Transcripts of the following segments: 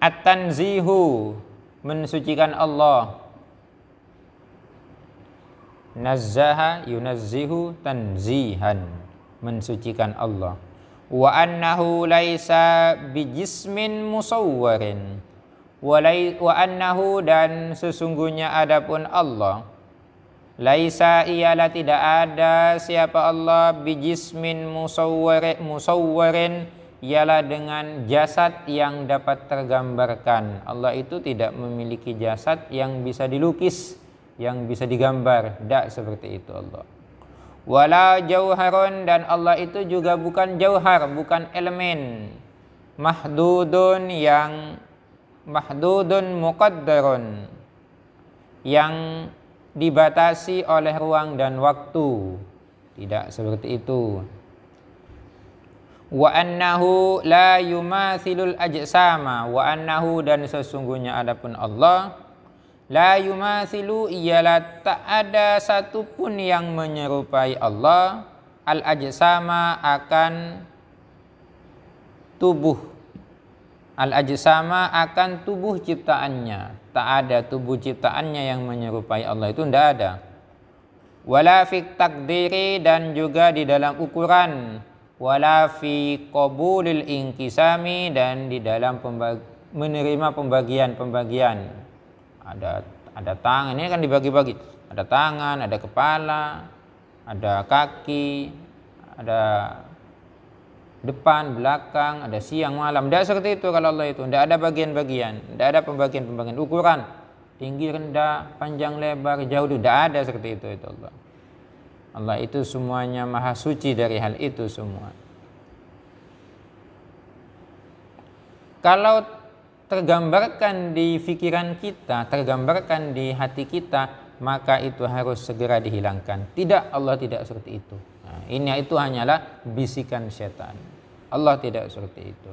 At-tanzihu, mensucikan Allah. Nazzaha yunazzihu tanzihan, mensucikan Allah. Wa annahu laisa bijismin musawwarin. Wa annahu, dan sesungguhnya adapun Allah, laisa, ialah tidak ada siapa Allah, bijismin musawwarin, ialah dengan jasad yang dapat tergambarkan. Allah itu tidak memiliki jasad yang bisa dilukis, yang bisa digambar, tidak seperti itu Allah. Wala jauharun, dan Allah itu juga bukan jauhar, bukan elemen. Mahdudun, yang mahdudun muqaddarun, yang dibatasi oleh ruang dan waktu, tidak seperti itu. Wa annahu la yumathilul ajsama, wa annahu, dan sesungguhnya adapun Allah, la yumathilu, ialah tak ada satupun yang menyerupai Allah, al ajsama, akan tubuh, al ajsama, akan tubuh ciptaannya. Tak ada tubuh ciptaannya yang menyerupai Allah, itu tidak ada. Wala fi takdiri, dan juga di dalam ukuran. Wala fi qabulil inkisami, dan di dalam menerima pembagian. Ada tangan, ini kan dibagi-bagi. Ada tangan, ada kepala, ada kaki, ada depan, belakang, ada siang, malam. Tidak seperti itu kalau Allah itu. Tidak ada bagian-bagian, tidak ada pembagian-pembagian. Ukuran, tinggi, rendah, panjang, lebar, jauh, tidak ada seperti itu Allah. Allah itu semuanya maha suci dari hal itu semua. Kalau tergambarkan di pikiran kita, tergambarkan di hati kita, maka itu harus segera dihilangkan. Tidak, Allah tidak seperti itu. Nah, ini itu hanyalah bisikan setan. Allah tidak seperti itu.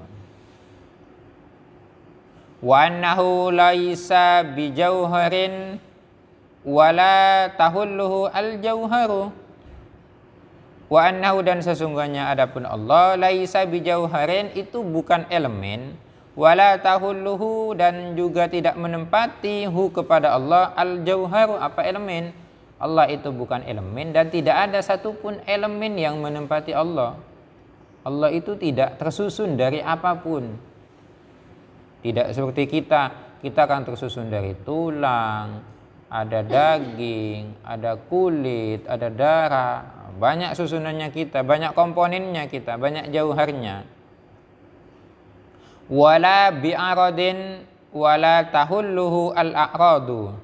Wa annahu laisa bijauharin wala tahulluhu al-jauharu. Wa annahu, dan sesungguhnya adapun Allah, laisa bijauharin, itu bukan elemen. Wala tahulluhu, dan juga tidak menempati hu kepada Allah, al-jauharu, apa elemen. Allah itu bukan elemen, dan tidak ada satupun elemen yang menempati Allah. Allah itu tidak tersusun dari apapun. Tidak seperti kita kan tersusun dari tulang, ada daging, ada kulit, ada darah. Banyak susunannya kita, banyak komponennya kita, banyak jauharnya. Wala bi'aradin wala tahulluhu al-a'radu.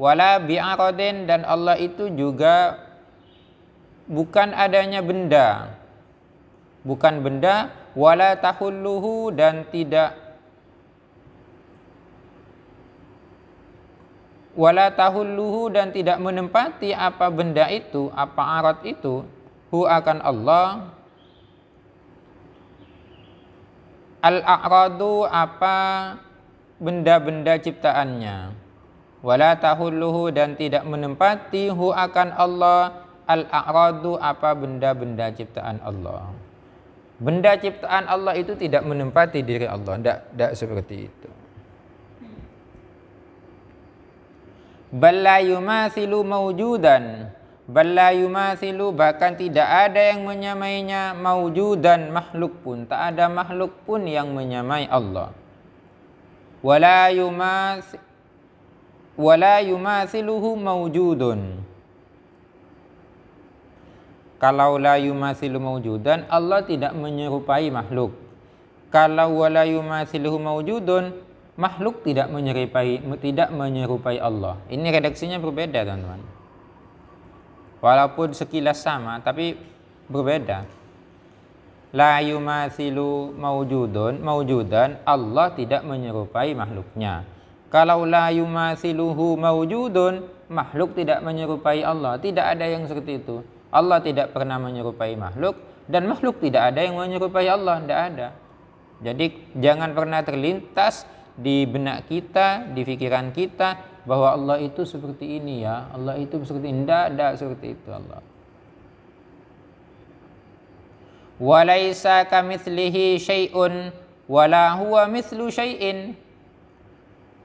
Wala bi'aradin, dan Allah itu juga bukan adanya benda. Bukan benda. Wala tahulluhu, dan tidak, wala tahulluhu, dan tidak menempati apa benda itu, apa arad itu, hu akan Allah, al-a'radu, apa benda-benda ciptaannya. Wala tahulluhu, dan tidak menempati hu akan Allah, al-a'radu, apa benda-benda ciptaan Allah. Benda ciptaan Allah itu tidak menempati diri Allah, tidak seperti itu. Balla yumathilu mawjudan, balla yumathilu, bahkan tidak ada yang menyamainya, mawjudan, makhluk pun, tak ada makhluk pun yang menyamai Allah. Wala yumathiluhu mawjudun. Kalau la yumathilu mawjudan, Allah tidak menyerupai makhluk. Kalau wala yumathiluhu mawjudun, makhluk tidak menyerupai Allah. Ini redaksinya berbeda, teman-teman. Walaupun sekilas sama, tapi berbeda. La yumathilu mawjudan, Allah tidak menyerupai makhluknya. Kalau la yumathiluhu mawjudun, makhluk tidak menyerupai Allah. Tidak ada yang seperti itu. Allah tidak pernah menyerupai makhluk, dan makhluk tidak ada yang menyerupai Allah. Tidak ada. Jadi jangan pernah terlintas di benak kita, di pikiran kita, bahwa Allah itu seperti ini ya, Allah itu seperti ini. Tidak seperti itu Allah. Walaisa kamitslihi syai'un wala huwa mithlu syai'in.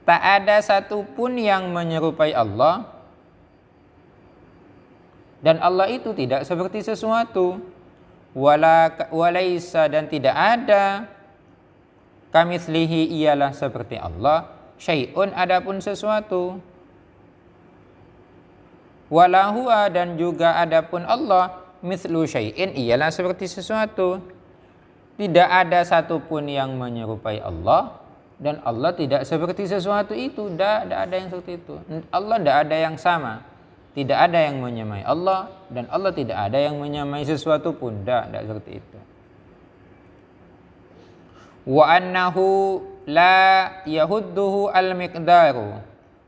Tak ada satupun yang menyerupai Allah, dan Allah itu tidak seperti sesuatu. Walaisa, dan tidak ada, kamitslihi, ialah seperti Allah, syai'un, adapun sesuatu. Walahuwa, dan juga adapun Allah, mithlu syai'in, ialah seperti sesuatu. Tidak ada satupun yang menyerupai Allah, dan Allah tidak seperti sesuatu itu. Tidak ada yang seperti itu. Allah tidak ada yang sama. Tidak ada yang menyamai Allah, dan Allah tidak ada yang menyamai sesuatu pun. Tidak seperti itu. Wa annahu la yahudduhu al-miqdaru.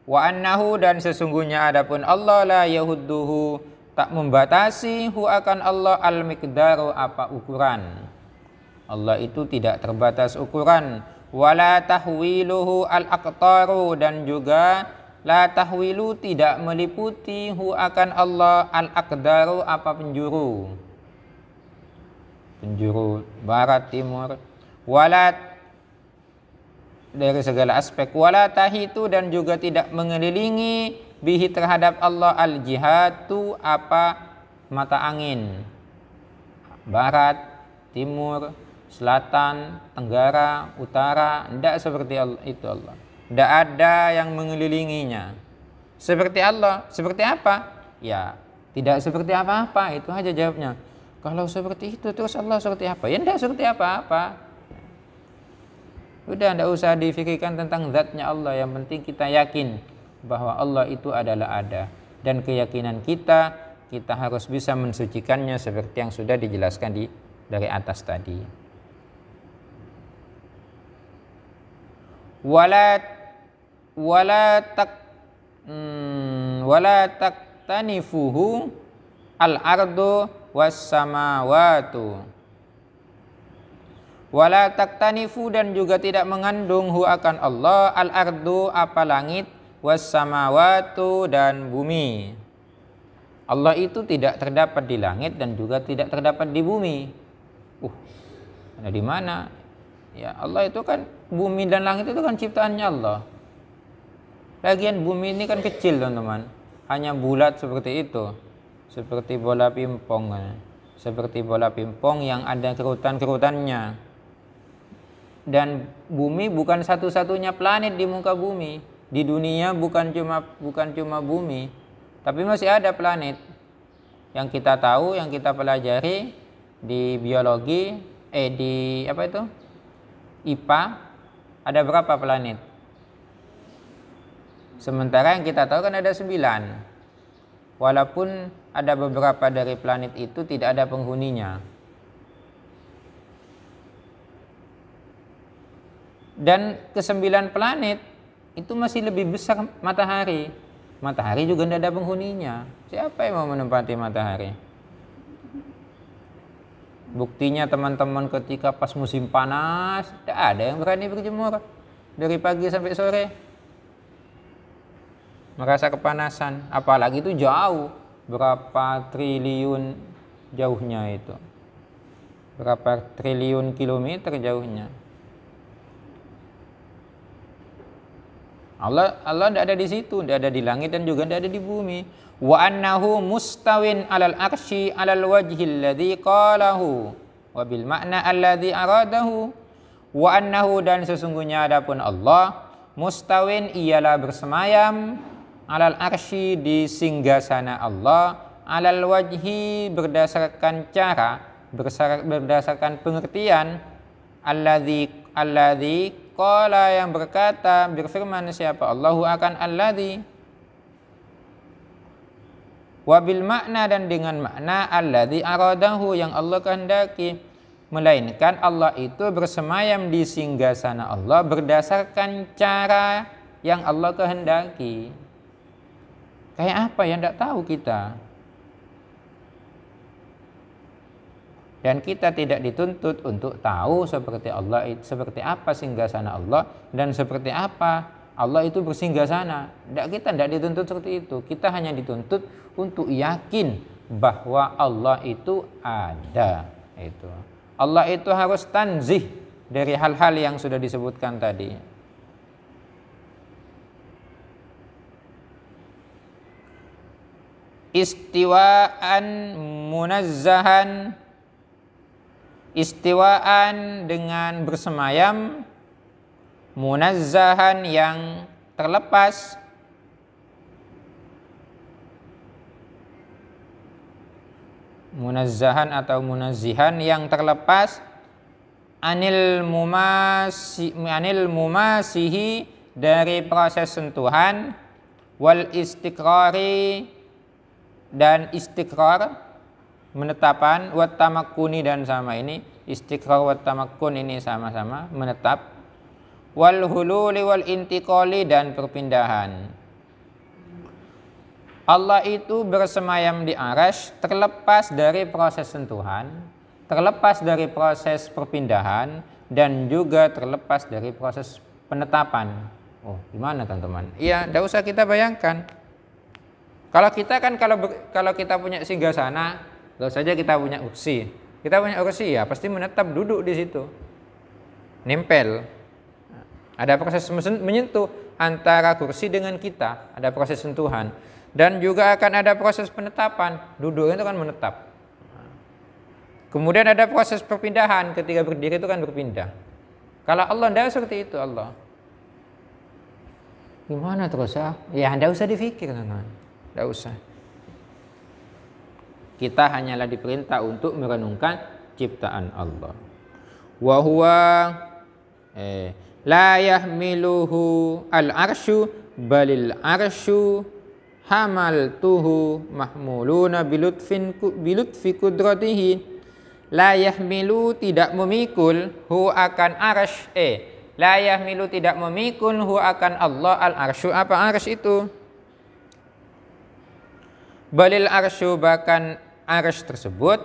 Wa annahu, dan sesungguhnya adapun Allah, la yahudduhu, tak membatasi, hu akan Allah, al-miqdaru, apa ukuran. Allah itu tidak terbatas ukuran. Wala tahwiluhu al-aqtaru, dan juga la tahwilu, tidak meliputi, hu akan Allah, al-aqdaru, apa penjuru. Penjuru barat, timur. Wala, dari segala aspek. Wala tahitu, dan juga tidak mengelilingi, bihi, terhadap Allah, al-jihatu, apa mata angin. Barat, timur, selatan, tenggara, utara. Tidak seperti Allah, itu Allah. Tidak ada yang mengelilinginya. Seperti Allah, seperti apa? Ya, tidak seperti apa-apa, itu aja jawabnya. Kalau seperti itu, terus Allah seperti apa? Ya tidak seperti apa-apa. Udah, tidak usah difikirkan tentang zatnya Allah. Yang penting kita yakin bahwa Allah itu adalah ada. Dan keyakinan kita harus bisa mensucikannya seperti yang sudah dijelaskan dari atas tadi. Wala taktanifuhu al-ardu was-samawatu. Wala taktanifu, dan juga tidak mengandung, hu akan Allah, al-ardu, apa langit, was-samawatu, dan bumi. Allah itu tidak terdapat di langit dan juga tidak terdapat di bumi. Ada di mana? Ya, Allah itu kan, bumi dan langit itu kan ciptaannya Allah. Lagian bumi ini kan kecil, teman-teman. Hanya bulat seperti itu. Seperti bola pingpong. Seperti bola pingpong yang ada kerutan-kerutannya. Dan bumi bukan satu-satunya planet di muka bumi. Di dunia bukan cuma bumi, tapi masih ada planet yang kita tahu, yang kita pelajari di biologi, di apa itu? IPA, ada berapa planet? Sementara yang kita tahu kan ada 9. Walaupun ada beberapa dari planet itu tidak ada penghuninya. Dan ke-9 planet itu masih lebih besar matahari. Matahari juga tidak ada penghuninya. Siapa yang mau menempati matahari? Buktinya teman-teman, ketika pas musim panas, tidak ada yang berani berjemur dari pagi sampai sore. Merasa kepanasan, apalagi itu jauh, berapa triliun jauhnya itu. Berapa triliun kilometer jauhnya. Allah tidak ada di situ, tidak ada di langit dan juga tidak ada di bumi. Wa annahu mustawin 'alal arsy 'alal wajhi alladhi qalahu wa bil ma'na alladhi aradahu. Wa annahu, dan sesungguhnya adapun Allah, mustawin, ialah bersemayam, 'alal arsy, di singgasana Allah, 'alal wajhi, berdasarkan cara, berdasarkan pengertian, alladzi qala, yang berkata, berfirman siapa? Allahu akan alladzi. Wabil makna, dan dengan makna alladzi aradahu, yang Allah kehendaki. Melainkan Allah itu bersemayam di singgasana Allah berdasarkan cara yang Allah kehendaki. Kayak apa yang tidak tahu kita. Dan kita tidak dituntut untuk tahu seperti Allah, seperti apa singgasana Allah, dan seperti apa Allah itu bersinggasana. Kita tidak dituntut seperti itu. Kita hanya dituntut untuk yakin bahwa Allah itu ada. Itu. Allah itu harus tanzih dari hal-hal yang sudah disebutkan tadi. istiwaan munazzahan, istiwaan dengan bersemayam, munazzahan yang terlepas, munazzahan atau munazzihan yang terlepas, anil mumasihi dari proses sentuhan, wal istiqrari dan istiqrar menetapan, wat tamakkuni dan sama ini istiqrar wat tamakkun ini sama-sama menetap, wal hululi wal intiqali dan perpindahan. Allah itu bersemayam di arasy terlepas dari proses sentuhan, terlepas dari proses perpindahan, dan juga terlepas dari proses penetapan. Oh, gimana teman-teman? Iya, tidak usah kita bayangkan. Kalau kita kan kalau kita punya singgasana, kalau saja kita punya kursi. Kita punya kursi ya pasti menetap duduk di situ. Nempel. Ada proses menyentuh antara kursi dengan kita, ada proses sentuhan. Dan juga akan ada proses penetapan, duduk itu kan menetap. Kemudian ada proses perpindahan, ketika berdiri itu kan berpindah. Kalau Allah tidak seperti itu Allah. Gimana terus ya? Ya tidak usah difikir teman-teman, tidak usah. Kita hanyalah diperintah untuk merenungkan ciptaan Allah. Wa huwa la yahmiluhu al-arsyu balil arsyu hamaltuhu mahmuluna bilutfi kudratihi. La yahmilu tidak memikul hu akan arsy, la yahmilu tidak memikul hu akan Allah al-arsyu. Apa arsy itu? Balil arsyu bahkan arsy tersebut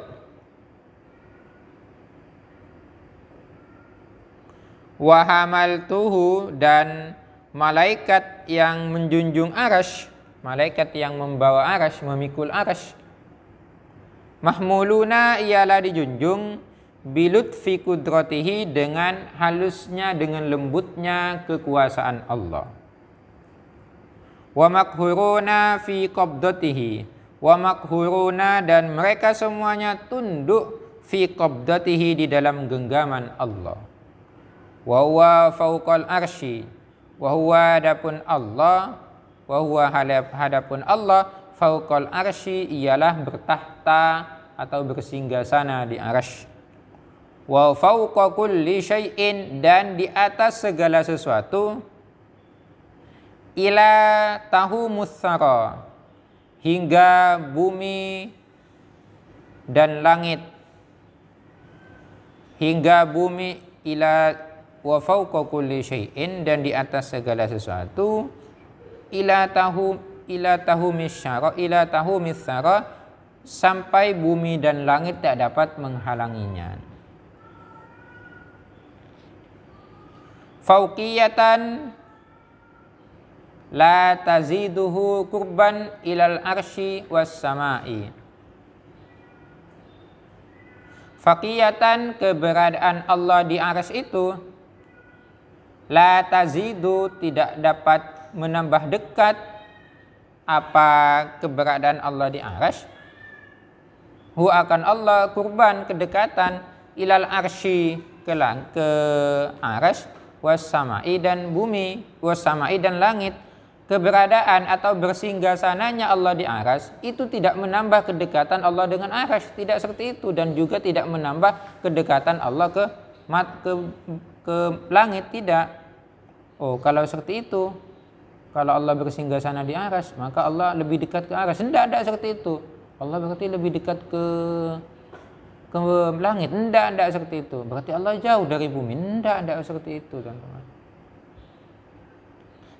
wa hamaltuhu dan malaikat yang menjunjung arsy, malaikat yang membawa arsy, memikul arsy. Mahmuluna ialah dijunjung bilutfi kudratihi dengan halusnya, dengan lembutnya kekuasaan Allah. Wa makhuruna fi qabdatihi, wa makhuruna dan mereka semuanya tunduk fi qabdatihi di dalam genggaman Allah. Wa huwa fauqal arsy, wa huwa adapun Allah, wa huwa hadapun Allah fauqal arsy ialah bertahta atau bersinggasana di arsy. Wa fauqa kulli syai'in dan di atas segala sesuatu, ila tahumus tsara hingga bumi dan langit, hingga bumi, ila wa fauqa kulli syai'in dan di atas segala sesuatu, ila tahumis tsara sampai bumi dan langit tak dapat menghalanginya. Fauqiyatan la taziduhu qurban ilal arsy was samai. Faqiyatan keberadaan Allah di arsy itu, la tazidu tidak dapat menambah dekat apa keberadaan Allah di arsy, hu akan Allah kurban kedekatan, ilal arsy ke arsy, was samai dan bumi, was samai dan langit. Keberadaan atau bersinggasananya Allah di arsy itu tidak menambah kedekatan Allah dengan arsy, tidak seperti itu, dan juga tidak menambah kedekatan Allah ke langit, tidak. Oh, kalau seperti itu, kalau Allah bersinggasana di arsy maka Allah lebih dekat ke arsy. Tidak seperti itu. Allah berarti lebih dekat ke langit. Tidak seperti itu. Berarti Allah jauh dari bumi. Tidak seperti itu, teman-teman.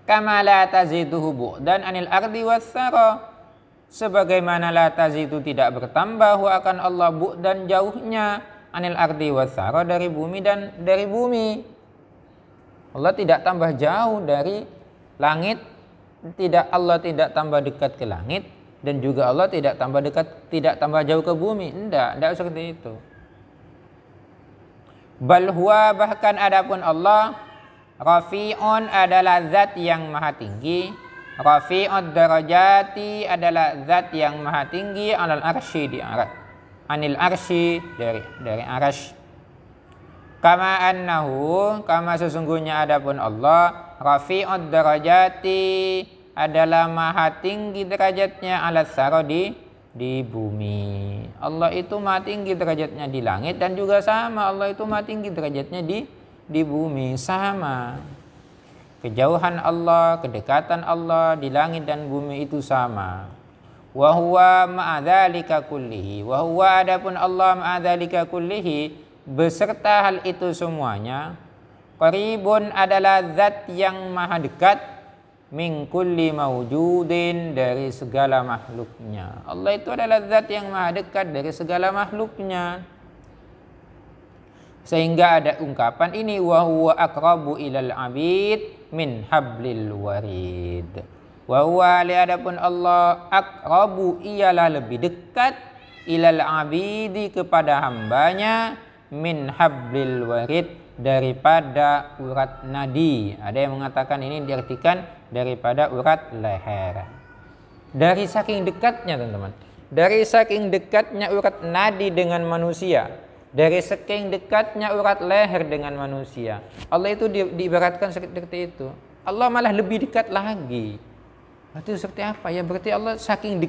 Kama la taziduhu bu'dan anil ardi was tsara, sebagaimana la tazidu tidak bertambah akan Allah bu'dan jauhnya, anil ardi was tsara dari bumi dan dari bumi. Allah tidak tambah jauh dari langit, Allah tidak tambah dekat ke langit, dan juga Allah tidak tambah jauh ke bumi. Tidak seperti itu. Bal huwa bahkan adapun Allah rafi'un adalah zat yang maha tinggi, Rafi'ud darajati adalah zat yang maha tinggi alal arsy di aras. Anil arsy dari arsy. Kama annahu, kama sesungguhnya adapun Allah rafi'ud darajati adalah maha tinggi derajatnya alas sara di bumi. Allah itu maha tinggi derajatnya di langit dan juga sama Allah itu maha tinggi derajatnya di bumi, sama. Kejauhan Allah, kedekatan Allah di langit dan bumi itu sama. Wa huwa ma'adzalika kullihi, wa huwa adapun Allah ma'adzalika kullihi beserta hal itu semuanya, qaribun adalah zat yang maha dekat min kulli mawjudin dari segala makhluknya. Allah itu adalah zat yang maha dekat dari segala makhluknya. Sehingga ada ungkapan ini wa huwa aqrabu ilal abid min hablil warid. Wa huwa adapun Allah aqrabu ialah lebih dekat ilal abidi kepada hambanya min hablil warid daripada urat nadi. Ada yang mengatakan ini diartikan daripada urat leher. Dari saking dekatnya teman-teman, dari saking dekatnya urat nadi dengan manusia, dari saking dekatnya urat leher dengan manusia, Allah itu diibaratkan seperti itu. Allah malah lebih dekat lagi. Itu seperti apa ya? Berarti Allah saking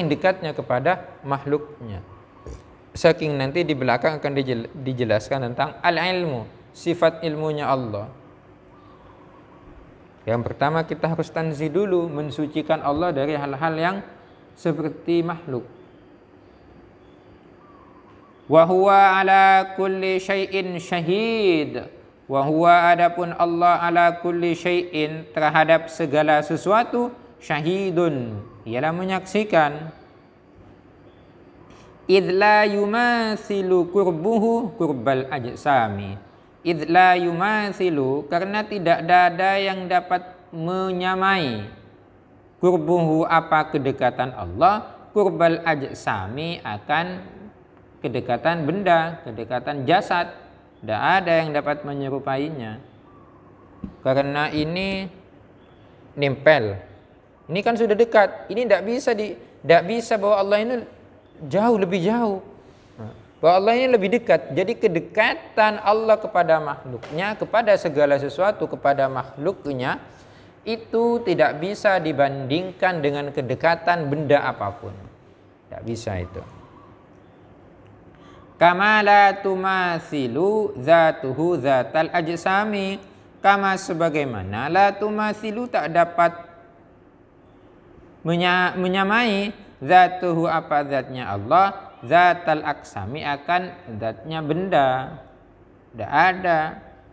dekatnya kepada makhluknya. Saking nanti di belakang akan dijelaskan tentang al-ilmu, sifat ilmunya Allah. Yang pertama kita harus tanzih dulu, mensucikan Allah dari hal-hal yang seperti makhluk. Wa huwa ala kulli syai'in syahid. Wa huwa adapun Allah ala kulli syai'in terhadap segala sesuatu syahidun, ialah menyaksikan. Idla yumathilu kurbuhu kurbal ajsami. Idla yumathilu karena tidak ada yang dapat menyamai kurbuhu apa kedekatan Allah, kurbal ajsami akan kedekatan benda, kedekatan jasad. Tidak ada yang dapat menyerupainya. Karena ini nempel. Ini kan sudah dekat. Ini tidak bisa bahwa Allah ini jauh, lebih jauh. Bahwa Allah ini lebih dekat. Jadi kedekatan Allah kepada makhluknya, kepada segala sesuatu, kepada makhluknya, itu tidak bisa dibandingkan dengan kedekatan benda apapun. Tidak bisa itu. Kama la tumathilu zatuhu zatal ajsami, kama sebagaimana la tumathilu tak dapat menyamai zatuhu apa zatnya Allah, zatal aksami akan zatnya benda. Tidak ada.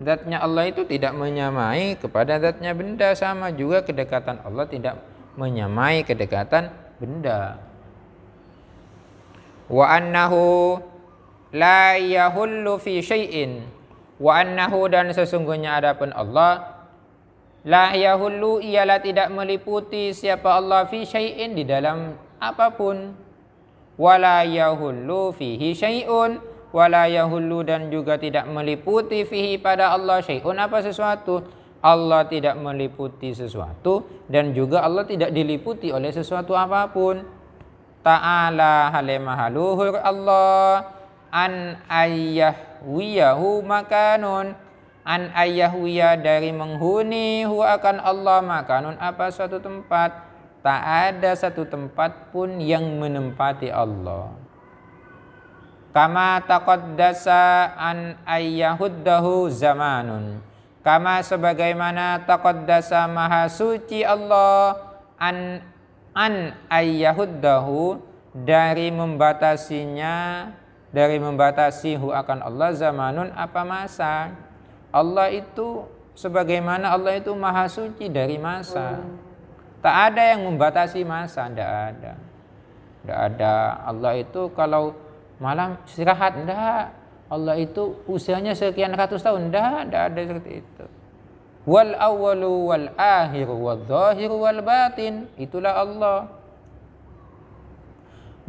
Zatnya Allah itu tidak menyamai kepada zatnya benda, sama juga kedekatan Allah tidak menyamai kedekatan benda. Wa annahu la yahullu fi syai'in, wa annahu dan sesungguhnya adapun Allah la yahullu ialah tidak meliputi siapa Allah fi syai'in di dalam apapun, wala yahullu fihi syai'un, wala yahullu dan juga tidak meliputi fihi pada Allah syai'un apa sesuatu. Allah tidak meliputi sesuatu dan juga Allah tidak diliputi oleh sesuatu apapun. Ta'ala halemahaluhur Allah an ayyahwiyahu makanun, an ayyahwiya dari menghuni hu akan Allah makanun apa suatu tempat. Tak ada satu tempat pun yang menempati Allah. Kama taqaddasa an ayyahuddahu zamanun, kama sebagaimana taqaddasa maha suci Allah an ayyahuddahu dari membatasinya, dari membatasi hu akan Allah zamanun apa masa. Allah itu sebagaimana Allah itu maha suci dari masa. Tak ada yang membatasi masa, tidak ada. Tidak ada. Allah itu kalau malam istirahat, tidak. Allah itu usianya sekian ratus tahun, tidak ada seperti itu. Wal awwalu wal akhiru wal zahiru wal batin, itulah Allah.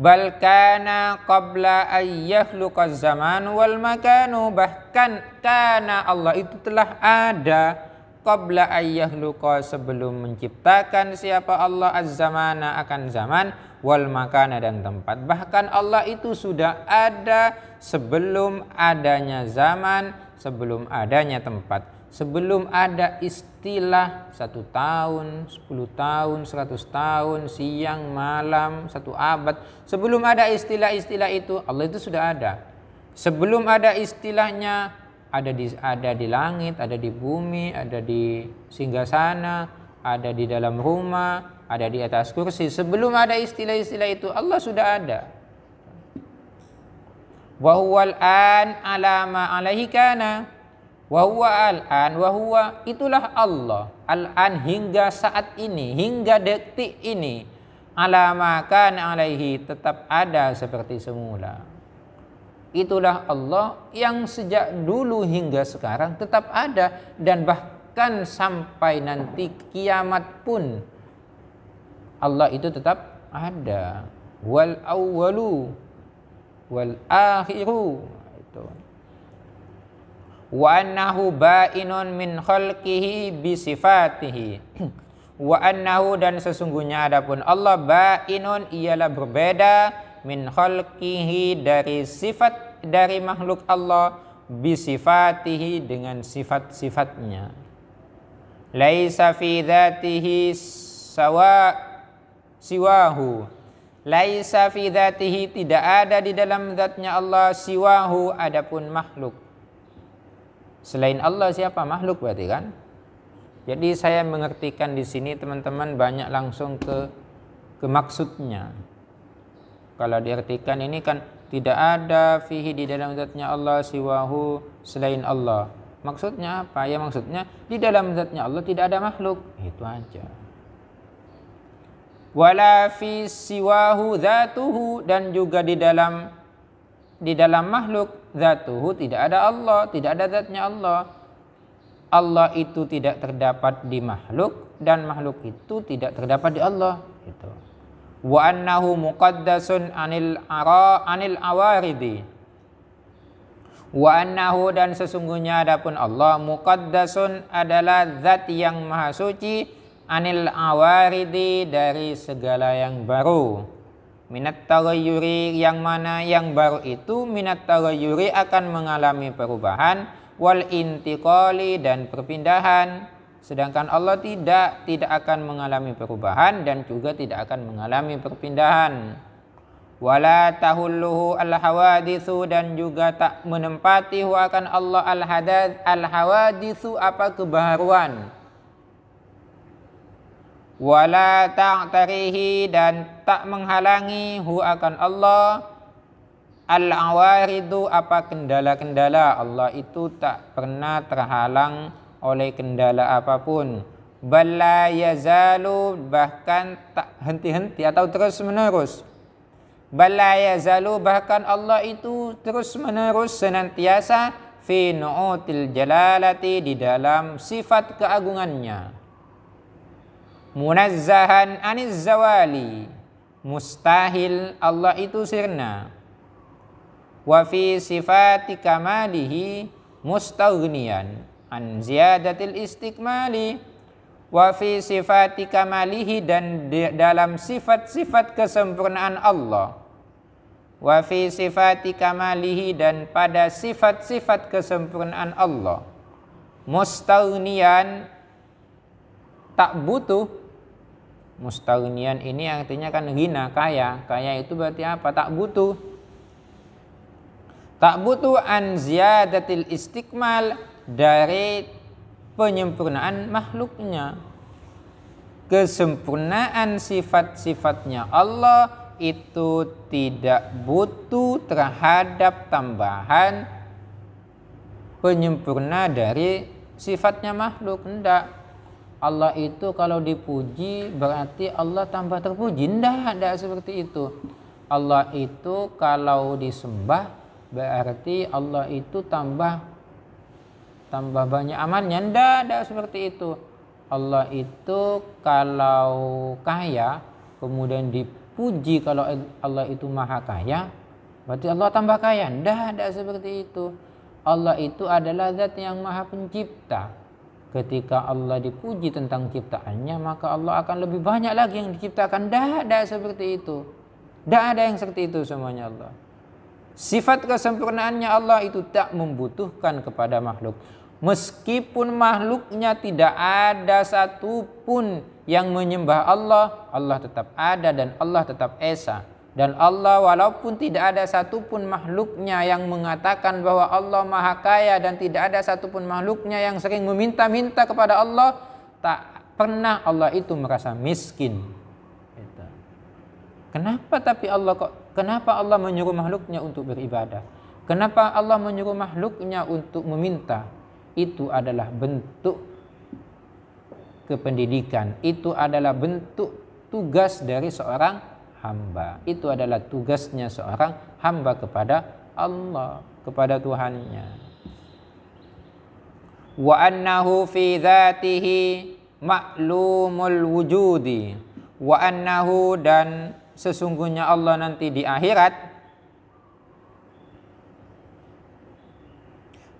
Bal kana qabla ayyahluqaz zaman wal makanu, bahkan kana Allah itu telah ada qabla ayyahluqa, sebelum menciptakan siapa Allah az-zamana akan zaman, wal makana dan tempat. Bahkan Allah itu sudah ada sebelum adanya zaman, sebelum adanya tempat, sebelum ada istilah 1 tahun, 10 tahun, 100 tahun, siang, malam, 1 abad. Sebelum ada istilah-istilah itu, Allah itu sudah ada. Sebelum ada istilahnya, ada di langit, ada di bumi, ada di singgasana, ada di dalam rumah, ada di atas kursi. Sebelum ada istilah-istilah itu, Allah sudah ada. Wa huwal an ala ma alaihi kana. Wa huwa al-an, wa huwa itulah Allah. Al-an hingga saat ini, hingga detik ini. Ala ma kana alaihi, tetap ada seperti semula. Itulah Allah yang sejak dulu hingga sekarang tetap ada, dan bahkan sampai nanti kiamat pun Allah itu tetap ada. Wal awwalu wal akhiru, itu. Wa annahu ba'inun min khalqihi bi sifatihi. Wa annahu, dan sesungguhnya adapun Allah, ba'inun ialah berbeda, min khalqihi dari sifat, dari makhluk Allah, bisifatihi dengan sifat-sifatnya. Laisa fi dzatihi siwahu. Laisa fi dzatihi, tidak ada di dalam zatnya Allah, siwahu adapun makhluk. Selain Allah siapa? Makhluk berarti kan? Jadi saya mengertikan di sini teman-teman banyak langsung ke maksudnya. Kalau diartikan ini kan tidak ada fihi di dalam zatnya Allah siwahu, selain Allah. Maksudnya apa? Ya maksudnya di dalam zatnya Allah tidak ada makhluk. Itu aja. Wala fi siwahu dzatuhu, dan juga di dalam makhluk dzatuhu tidak ada Allah, tidak ada zatnya Allah. Allah itu tidak terdapat di makhluk, dan makhluk itu tidak terdapat di Allah. Itu. Wa annahu muqaddasun anil awaridi. Wa annahu, dan sesungguhnya adapun Allah, muqaddasun adalah zat yang maha suci, anil awaridi dari segala yang baru. Minat taghayyuri, yang mana yang baru itu minat taghayyuri akan mengalami perubahan, wal intiqali, dan perpindahan. Sedangkan Allah tidak akan mengalami perubahan dan juga tidak akan mengalami perpindahan. Wala tahulluhu al-hawadithu, dan juga tak menempati akan Allah al-hawadithu apa kebaharuan. Wala ta'tarihi, dan tak menghalangi akan Allah al-awaridu apa kendala-kendala. Allah itu tak pernah terhalang oleh kendala apapun. Balla yazalu, bahkan tak henti-henti atau terus menerus. Balla yazalu, bahkan Allah itu terus menerus senantiasa fi nu'util jalalati, di dalam sifat keagungannya. Munazzahan aniz zawali, mustahil Allah itu sirna. Wa fi sifati kamalihi mustaghniyan an ziyadatil istikmali. Wa fi sifati kamalihi, dan dalam sifat-sifat kesempurnaan Allah. Wa fi sifati kamalihi, dan pada sifat-sifat kesempurnaan Allah. Mustaghniyan, tak butuh. Mustaghniyan ini artinya kan ghina, kaya. Kaya itu berarti apa? Tak butuh. Tak butuh an ziyadatil istikmal, dari penyempurnaan makhluknya. Kesempurnaan sifat-sifatnya Allah itu tidak butuh terhadap tambahan penyempurna dari sifatnya makhluk. Tidak. Allah itu kalau dipuji berarti Allah tambah terpuji. Tidak seperti itu. Allah itu kalau disembah berarti Allah itu tambah banyak amalnya. Tidak seperti itu. Allah itu kalau kaya kemudian dipuji kalau Allah itu maha kaya, berarti Allah tambah kaya. Tidak seperti itu. Allah itu adalah zat yang maha pencipta. Ketika Allah dipuji tentang ciptaannya, maka Allah akan lebih banyak lagi yang diciptakan. Tidak ada seperti itu. Tidak ada yang seperti itu semuanya Allah. Sifat kesempurnaannya Allah itu tak membutuhkan kepada makhluk. Meskipun makhluknya tidak ada satupun yang menyembah Allah, Allah tetap ada dan Allah tetap esa. Dan Allah walaupun tidak ada satupun makhluknya yang mengatakan bahwa Allah maha kaya dan tidak ada satupun makhluknya yang sering meminta-minta kepada Allah, tak pernah Allah itu merasa miskin. Kenapa Allah menyuruh makhluknya untuk beribadah? Kenapa Allah menyuruh makhluknya untuk meminta? Itu adalah bentuk kependidikan. Itu adalah bentuk tugas dari seorang hamba. Itu adalah tugasnya seorang hamba kepada Allah, kepada Tuhannya. Wa annahu fi dzatihi ma'lumul wujudi. Wa annahu, dan sesungguhnya Allah nanti di akhirat,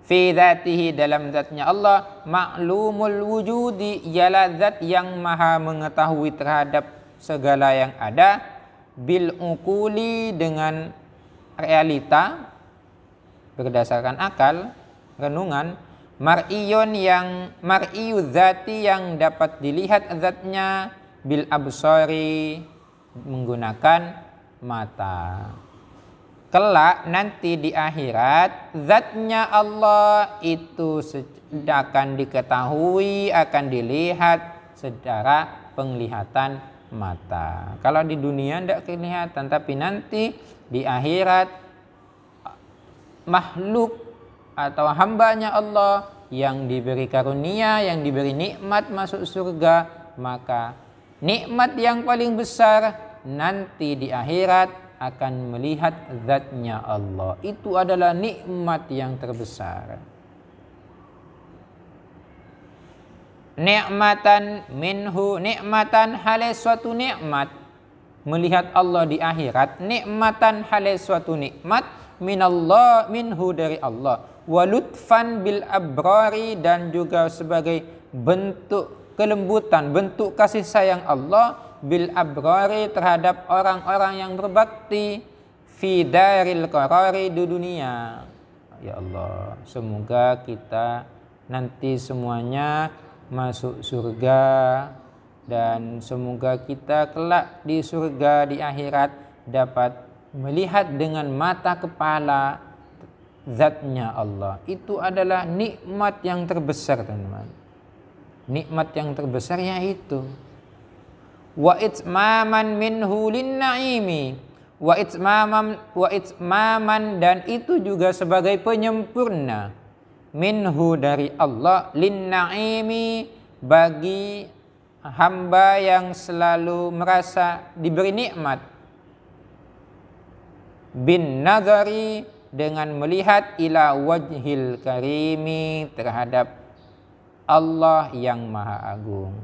fi dzatihi, dalam zatnya Allah, ma'lumul wujudi, ialah zat yang maha mengetahui terhadap segala yang ada, bil uquli, dengan realita berdasarkan akal, renungan, mar'iyun, yang mar'iyu dzati, yang dapat dilihat zatnya, bil absari, menggunakan mata. Kelak nanti di akhirat, zatnya Allah itu akan diketahui, akan dilihat secara penglihatan mata. Kalau di dunia tidak kelihatan, tapi nanti di akhirat makhluk atau hambanya Allah yang diberi karunia, yang diberi nikmat masuk surga, maka nikmat yang paling besar nanti di akhirat akan melihat zatnya Allah. Itu adalah nikmat yang terbesar. Nikmatan minhu, nikmatan halis suatu nikmat, melihat Allah di akhirat. Nikmatan halis suatu nikmat, minallah, minhu, dari Allah. Walutfan bil abrari, dan juga sebagai bentuk kelembutan, bentuk kasih sayang Allah, bil abrari, terhadap orang-orang yang berbakti, fi daril qarari, di dunia. Ya Allah, semoga kita nanti semuanya masuk surga, dan semoga kita kelak di surga di akhirat dapat melihat dengan mata kepala zatnya Allah. Itu adalah nikmat yang terbesar, teman-teman. Nikmat yang terbesar yaitu wa itmaman minhu lin naimi, wa itmaman, dan itu juga sebagai penyempurna, minhu, dari Allah, lin naimi, bagi hamba yang selalu merasa diberi nikmat, bin nazari, dengan melihat, ila wajhil karimi, terhadap Allah yang maha agung.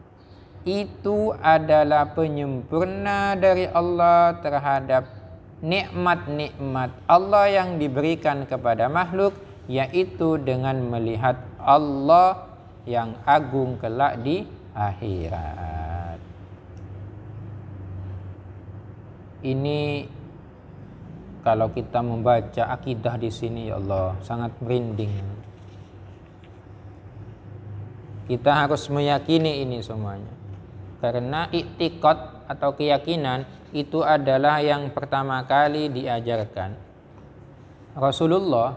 Itu adalah penyempurna dari Allah terhadap nikmat-nikmat Allah yang diberikan kepada makhluk, yaitu dengan melihat Allah yang agung kelak di akhirat. Ini kalau kita membaca akidah di sini, ya Allah, sangat merinding. Kita harus meyakini ini semuanya, karena i'tiqad atau keyakinan itu adalah yang pertama kali diajarkan. Rasulullah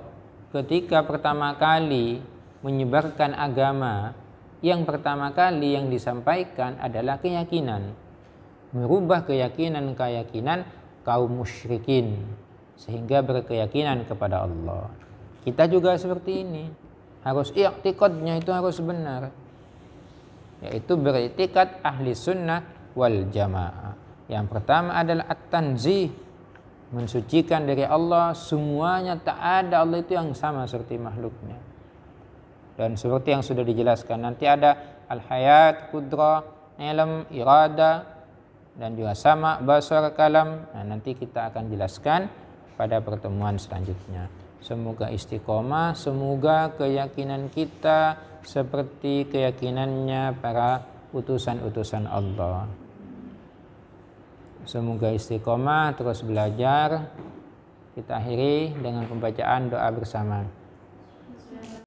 ketika pertama kali menyebarkan agama, yang pertama kali yang disampaikan adalah keyakinan, merubah keyakinan kaum musyrikin sehingga berkeyakinan kepada Allah. Kita juga seperti ini, harus i'tiqadnya itu harus benar, yaitu beriktikad ahli sunnah wal jamaah. Yang pertama adalah at-tanzih, mensucikan dari Allah, semuanya tak ada Allah itu yang sama seperti makhluknya. Dan seperti yang sudah dijelaskan, nanti ada al-hayat, qudrah, ilm, irada, dan juga sama, basar, kalam. Nah, nanti kita akan jelaskan pada pertemuan selanjutnya. Semoga istiqomah, semoga keyakinan kita seperti keyakinannya para utusan-utusan Allah. Semoga istiqomah, terus belajar. Kita akhiri dengan pembacaan doa bersama.